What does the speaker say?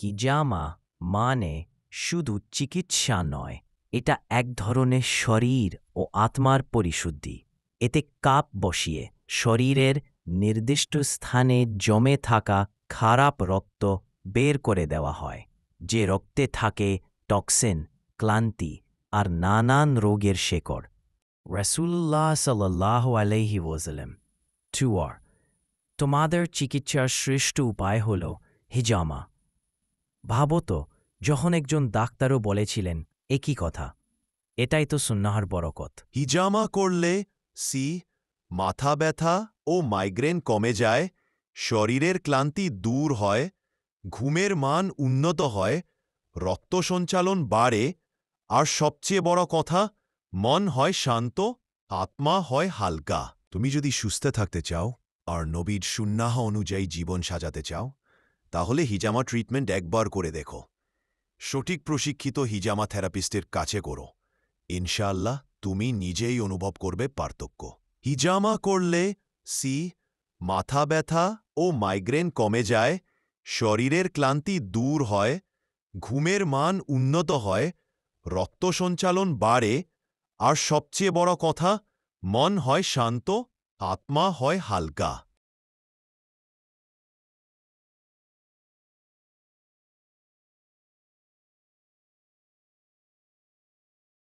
হিজামা মানে শুধু চিকিৎসা নয়, এটা এক ধরনের শরীর ও আত্মার পরিশুদ্ধি। এতে কাপ বসিয়ে শরীরের নির্দিষ্ট স্থানে জমে থাকা খারাপ রক্ত বের করে দেওয়া হয়। যে রক্তে থাকে টক্সিন, ক্লান্তি আর নানান রোগের শেকড়। রাসূলুল্লাহ সাল্লাল্লাহু আলাইহি ওয়াসাল্লাম তোমাদের চিকিৎসার শ্রেষ্ঠ উপায় হল হিজামা। ভাবো তো, যখন একজন ডাক্তারও বলেছিলেন একই কথা। এটাই তো সুন্নাহর বরকত। হিজামা করলে মাথা ব্যথা ও মাইগ্রেন কমে যায়, শরীরের ক্লান্তি দূর হয়, ঘুমের মান উন্নত হয়, রক্ত সঞ্চালন বাড়ে, আর সবচেয়ে বড় কথা, মন হয় শান্ত, আত্মা হয় হালকা। তুমি যদি সুস্থ থাকতে চাও আর নবীর সুন্নাহ অনুযায়ী জীবন সাজাতে চাও, তাহলে হিজামা ট্রিটমেন্ট একবার করে দেখো। সঠিক প্রশিক্ষিত হিজামা থেরাপিস্টের কাছে করো। ইনশাআল্লাহ তুমি নিজেই অনুভব করবে পার্থক্য। হিজামা করলে মাথা ব্যথা ও মাইগ্রেন কমে যায়, শরীরের ক্লান্তি দূর হয়, ঘুমের মান উন্নত হয়, রক্ত সঞ্চালন বাড়ে, আর সবচেয়ে বড় কথা, মন হয় শান্ত, আত্মা হয় হালকা।